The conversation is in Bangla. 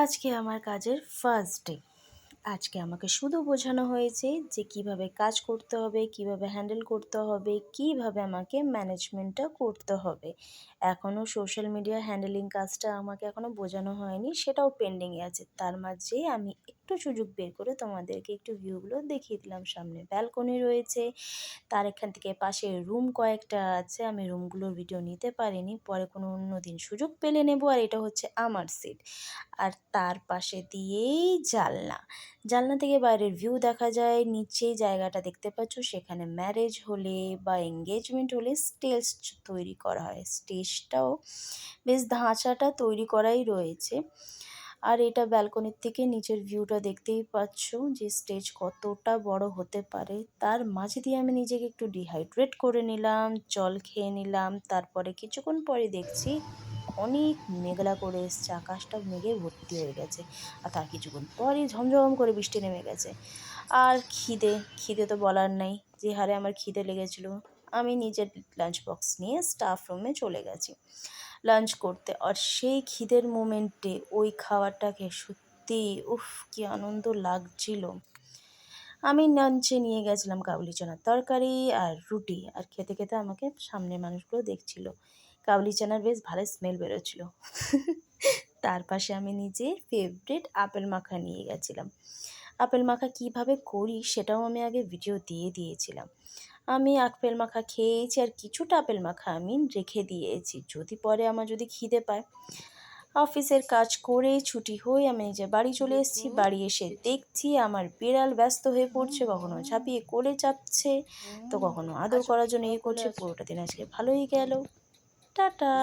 আজকে আমার কাজের ফার্স্ট ডে। আজকে আমাকে শুধু বোঝানো হয়েছে যে কিভাবে কাজ করতে হবে, কিভাবে হ্যান্ডেল করতে হবে, কিভাবে আমাকে ম্যানেজমেন্টটা করতে হবে। এখনও সোশ্যাল মিডিয়া হ্যান্ডেলিং কাজটা আমাকে এখনও বোঝানো হয়নি, সেটাও পেন্ডিংয়ে আছে। তার মাঝে আমি একটু সুযোগ বের করে তোমাদেরকে একটু ভিউগুলো দেখিয়ে দিলাম। সামনে ব্যালকনি রয়েছে, তার এখান থেকে পাশে রুম কয়েকটা আছে। আমি রুমগুলোর ভিডিও নিতে পারিনি, পরে কোনো অন্য দিন সুযোগ পেলে নেব। আর এটা হচ্ছে আমার সিট, আর তার পাশে দিয়েই জানলা। জানলা থেকে বাইরের ভিউ দেখা যায়। নিচেই জায়গাটা দেখতে পাচ্ছ, সেখানে ম্যারেজ হলে বা এঙ্গেজমেন্ট হলে স্টেজ তৈরি করা হয়। স্টেজটাও বেশ ধাঁচাটা তৈরি করাই রয়েছে। আর এটা ব্যালকনির থেকে নিচের ভিউটা দেখতেই পাচ্ছ যে স্টেজ কতটা বড় হতে পারে। তার মাঝে দিয়ে আমি নিজেকে একটু ডিহাইড্রেট করে নিলাম, জল খেয়ে নিলাম। তারপরে কিছুক্ষণ পরে দেখছি অনেক মেঘলা করে এসছে, আকাশটা মেঘে ভর্তি হয়ে গেছে। আর তার কিছুক্ষণ পরই ঝমঝম করে বৃষ্টি নেমে গেছে। আর খিদে তো বলার নেই, যে হারে আমার খিদে লেগেছিল। আমি নিজের লাঞ্চ বক্স নিয়ে স্টাফ রুমে চলে গেছি লাঞ্চ করতে। আর সেই খিদের মোমেন্টে ওই খাবারটাকে সত্যি কি আনন্দ লাগছিল। আমি লাঞ্চে নিয়ে গেছিলাম কাবুলি চানার তরকারি আর রুটি, আর খেতে খেতে আমাকে সামনের মানুষগুলো দেখছিল। কাবুলি চানার বেশ ভালো স্মেল বেরোচ্ছিল। তার পাশে আমি নিজে ফেভারিট আপেল মাখা নিয়ে গেছিলাম। আপেল মাখা কিভাবে করি সেটাও আমি আগে ভিডিও দিয়ে দিয়েছিলাম। আমি আপেল মাখা খেয়েছি, আর কিছুটা আপেল মাখা আমি রেখে দিয়েছি যদি পরে আমার খিদে পায়। অফিসের কাজ করে ছুটি হয়ে আমি যে বাড়ি চলে এসেছি। বাড়ি এসে দেখছি আমার বিড়াল ব্যস্ত হয়ে পড়ছে, কখনো ঝাঁপিয়ে কোলে চাপছে, তো কখনো আদর করার জন্য করছে। পুরোটা দিন আজকে ভালোই গেল। টাটা।